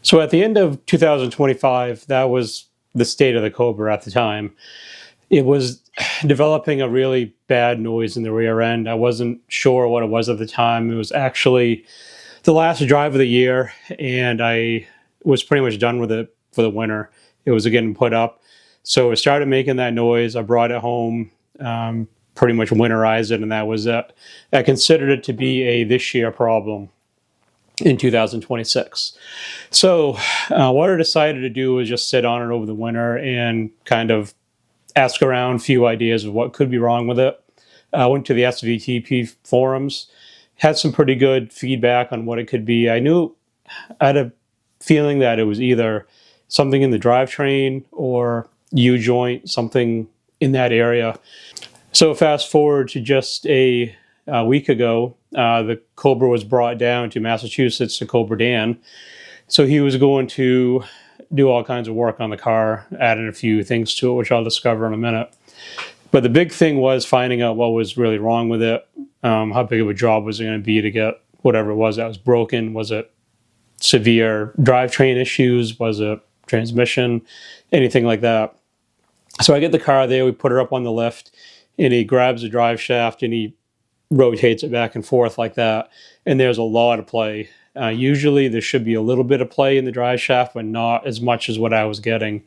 So at the end of 2025, that was the state of the Cobra at the time. It was developing a really bad noise in the rear end. I wasn't sure what it was at the time. It was actually the last drive of the year, and I was pretty much done with it for the winter. It was getting put up. So it started making that noise. I brought it home, pretty much winterized it, and that was it. I considered it to be a this year problem in 2026. So what I decided to do was just sit on it over the winter and kind of ask around a few ideas of what could be wrong with it. I went to the SVTP forums, had some pretty good feedback on what it could be. I had a feeling that it was either something in the drivetrain or U-joint, something in that area. So fast forward to just a week ago, the Cobra was brought down to Massachusetts to Cobra Dan. So he was going to do all kinds of work on the car, adding a few things to it, which I'll discover in a minute. But the big thing was finding out what was really wrong with it. How big of a job was it going to be to get whatever it was that was broken? Was it severe drivetrain issues? Was it transmission? Anything like that. So I get the car there, we put her up on the lift, and he grabs the drive shaft and he rotates it back and forth like that. And there's a lot of play. Usually there should be a little bit of play in the drive shaft, but not as much as what I was getting.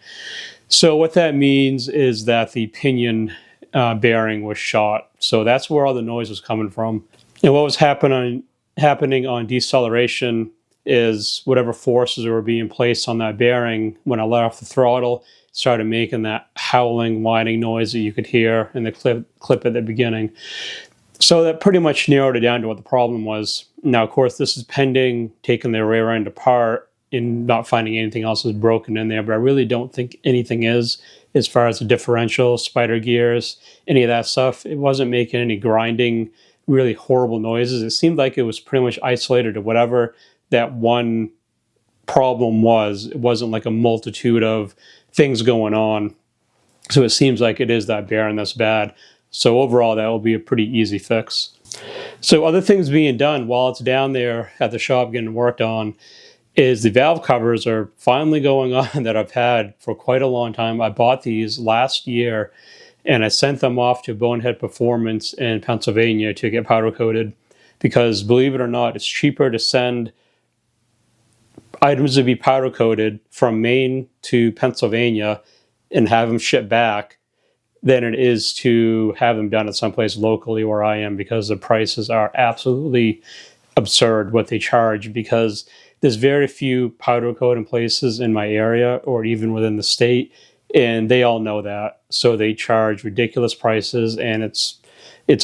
So what that means is that the pinion bearing was shot. So that's where all the noise was coming from. And what was happening on deceleration is whatever forces were being placed on that bearing, when I let off the throttle, started making that howling, whining noise that you could hear in the clip at the beginning. So that pretty much narrowed it down to what the problem was. Now, of course, this is pending taking the rear end apart and not finding anything else is broken in there, but I really don't think anything is, as far as the differential, spider gears, any of that stuff. It wasn't making any grinding, really horrible noises. It seemed like it was pretty much isolated to whatever that one problem was. It wasn't like a multitude of things going on. So it seems like it is that bearing that's bad. So overall, that will be a pretty easy fix. So other things being done while it's down there at the shop getting worked on is the valve covers are finally going on that I've had for quite a long time. I bought these last year and I sent them off to Bonehead Performance in Pennsylvania to get powder coated because, believe it or not, it's cheaper to send items to be powder coated from Maine to Pennsylvania and have them shipped back than it is to have them done at someplace locally where I am, because the prices are absolutely absurd what they charge, because there's very few powder coating places in my area or even within the state, and they all know that. So they charge ridiculous prices, and it's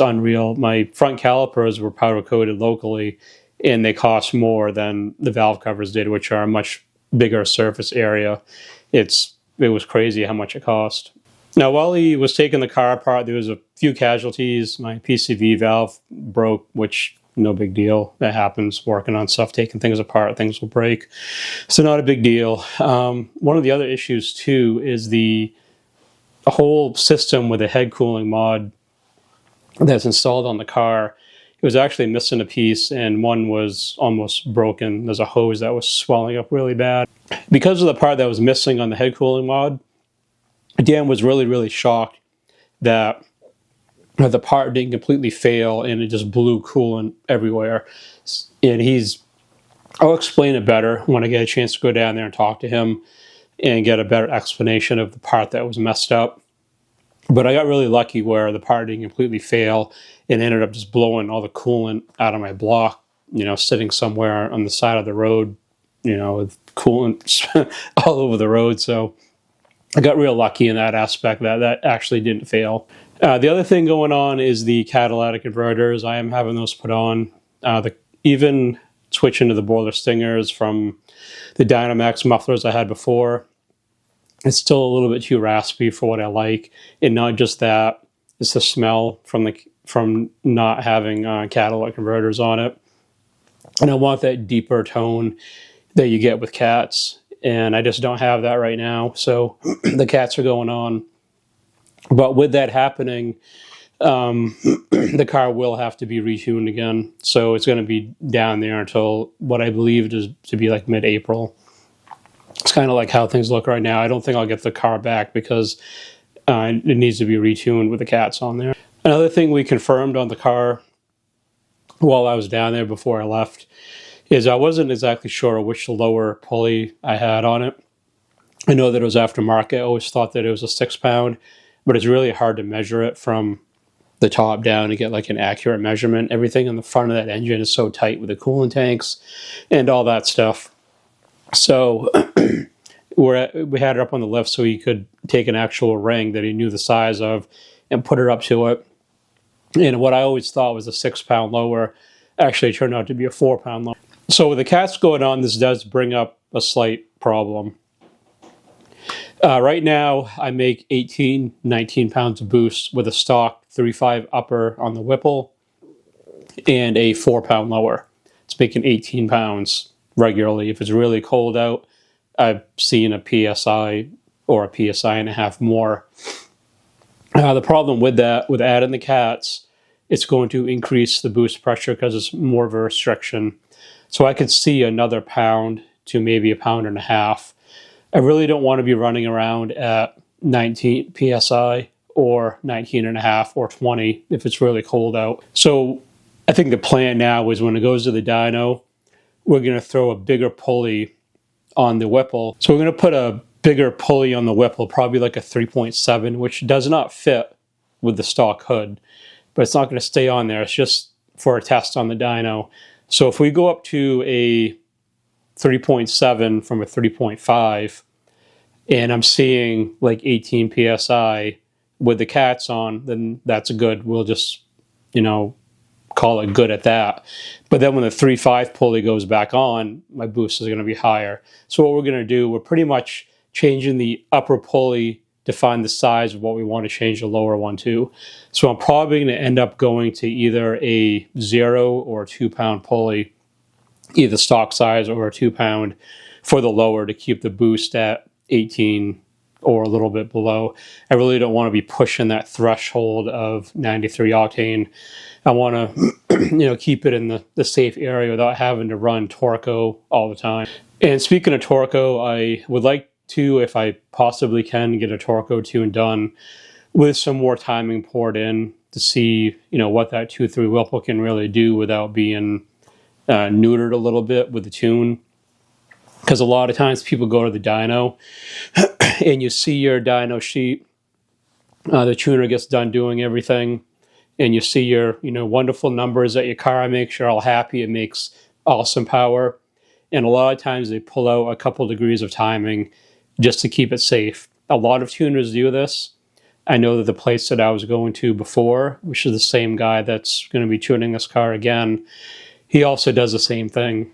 unreal. My front calipers were powder coated locally, and they cost more than the valve covers did, which are a much bigger surface area. It was crazy how much it cost. Now, while he was taking the car apart, there was a few casualties. My PCV valve broke, which no big deal. That happens working on stuff, taking things apart, things will break. So not a big deal. One of the other issues too is the whole system with the head cooling mod that's installed on the car. It was actually missing a piece, and one was almost broken. There's a hose that was swelling up really bad. Because of the part that was missing on the head cooling mod, Dan was really, really shocked that the part didn't completely fail and it just blew coolant everywhere. And I'll explain it better when I get a chance to go down there and talk to him and get a better explanation of the part that was messed up. But I got really lucky where the part didn't completely fail and ended up just blowing all the coolant out of my block, sitting somewhere on the side of the road, with coolant all over the road. So I got real lucky in that aspect that actually didn't fail. The other thing going on is the catalytic converters. I am having those put on. Even switching to the boiler stingers from the Dynamax mufflers I had before, it's still a little bit too raspy for what I like. And not just that, it's the smell from not having catalytic converters on it. And I want that deeper tone that you get with cats. And I just don't have that right now. So the cats are going on. But with that happening, the car will have to be retuned again. So it's going to be down there until what I believe is to be like mid-April. It's kind of like how things look right now. I don't think I'll get the car back because it needs to be retuned with the cats on there. Another thing we confirmed on the car while I was down there before I left is I wasn't exactly sure which lower pulley I had on it. I know that it was aftermarket. I always thought that it was a 6-pound, but it's really hard to measure it from the top down to get like an accurate measurement. Everything on the front of that engine is so tight with the coolant tanks and all that stuff. So we had it up on the lift so he could take an actual ring that he knew the size of and put it up to it. And what I always thought was a 6-pound lower actually turned out to be a 4-pound lower. So with the cats going on, this does bring up a slight problem. Right now, I make 18, 19 pounds of boost with a stock 3.5 upper on the Whipple and a 4-pound lower. It's making 18 pounds regularly. If it's really cold out, I've seen a PSI or a PSI and a half more. The problem with that, with adding the cats, it's going to increase the boost pressure because it's more of a restriction. So I could see another pound to maybe a pound and a half. I really don't want to be running around at 19 PSI or 19 and a half or 20 if it's really cold out. So I think the plan now is when it goes to the dyno, we're going to throw a bigger pulley on the Whipple. So we're going to put a bigger pulley on the Whipple, probably like a 3.7, which does not fit with the stock hood, but it's not going to stay on there. It's just for a test on the dyno. So if we go up to a 3.7 from a 3.5 and I'm seeing like 18 PSI with the cats on, then that's good. We'll just, call it good at that. But then when the 3.5 pulley goes back on, my boost is going to be higher. So what we're going to do, we're pretty much changing the upper pulley to find the size of what we want to change the lower one to. So I'm probably going to end up going to either a 0 or 2-pound pulley, either stock size or a 2-pound for the lower to keep the boost at 18 or a little bit below. I really don't want to be pushing that threshold of 93 octane. I want to, keep it in the safe area without having to run Torco all the time. And speaking of Torco, I would like to, if I possibly can, get a Torco tune done with some more timing poured in to see, what that 2.3 Whipple can really do without being neutered a little bit with the tune. Because a lot of times people go to the dyno and you see your dyno sheet, the tuner gets done doing everything, and you see your wonderful numbers that your car makes, you're all happy, it makes awesome power. And a lot of times they pull out a couple degrees of timing just to keep it safe. A lot of tuners do this. I know that the place that I was going to before, which is the same guy that's going to be tuning this car again, he also does the same thing.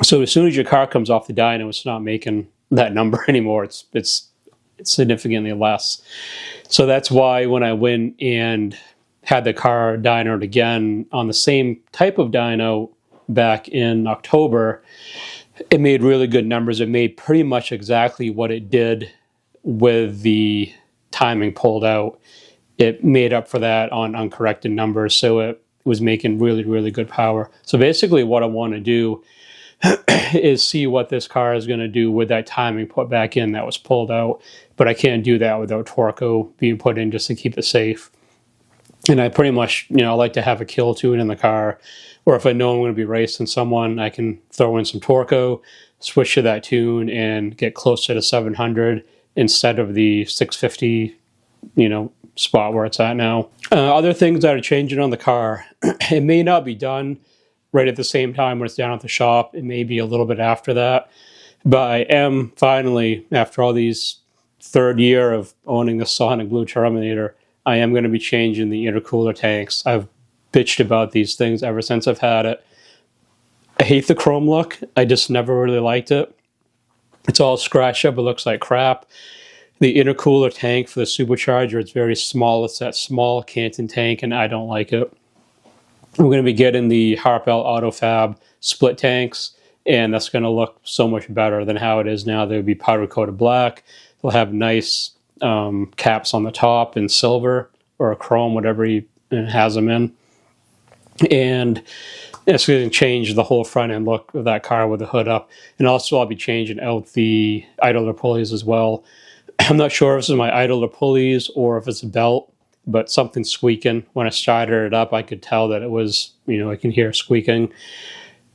So as soon as your car comes off the dyno, it's not making that number anymore. It's significantly less. So that's why when I went and had the car dynoed again on the same type of dyno back in October, it made really good numbers. It made pretty much exactly what it did with the timing pulled out. It made up for that on uncorrected numbers. So it was making really, really good power. So basically what I want to do is see what this car is going to do with that timing put back in that was pulled out. But I can't do that without Torco being put in just to keep it safe. And I pretty much, I like to have a kill tune in the car. Or if I know I'm going to be racing someone, I can throw in some Torco, switch to that tune, and get closer to 700 instead of the 650, spot where it's at now. Other things that are changing on the car, it may not be done right at the same time when it's down at the shop. It may be a little bit after that. But I am finally, after all these third year of owning the Sonic Blue Terminator, I am going to be changing the intercooler tanks. I've bitched about these things ever since I've had it. I hate the chrome look. I just never really liked it. It's all scratched up. It looks like crap. The intercooler tank for the supercharger, it's very small. It's that small Canton tank, and I don't like it. We're going to be getting the Harpel AutoFab split tanks, and that's going to look so much better than how it is now. They'll be powder coated black. They'll have nice caps on the top in silver or a chrome, whatever he has them in. And it's going to change the whole front end look of that car with the hood up. And also I'll be changing out the idler pulleys as well. I'm not sure if this is my idler pulleys or if it's a belt, but something's squeaking. When I started it up, I could tell that it was, I can hear squeaking.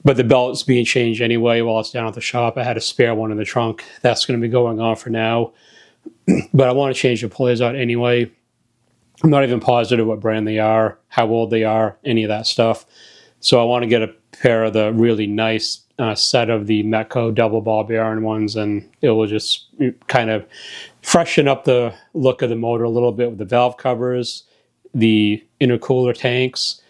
But the belt's being changed anyway while it's down at the shop. I had a spare one in the trunk. That's going to be going on for now. But I want to change the pulleys out anyway. I'm not even positive what brand they are, how old they are, any of that stuff. So I want to get a pair of the really nice set of the Metco double ball bearing ones, and it will just kind of freshen up the look of the motor a little bit with the valve covers, the intercooler tanks,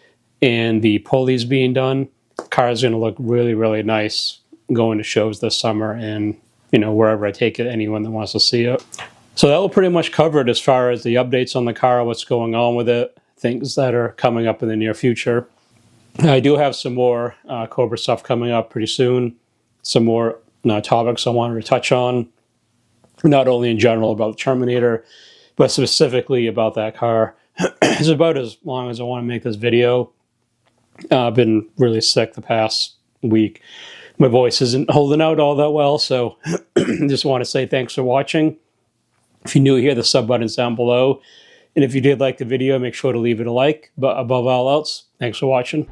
and the pulleys being done. The car is going to look really, really nice going to shows this summer, and wherever I take it, anyone that wants to see it. So that will pretty much cover it as far as the updates on the car, what's going on with it, things that are coming up in the near future. I do have some more Cobra stuff coming up pretty soon. Some more topics I wanted to touch on, not only in general about the Terminator, but specifically about that car. It's about as long as I want to make this video. I've been really sick the past week. My voice isn't holding out all that well, so just want to say thanks for watching. If you're new here, the sub button's down below. And if you did like the video, make sure to leave it a like. But above all else, thanks for watching.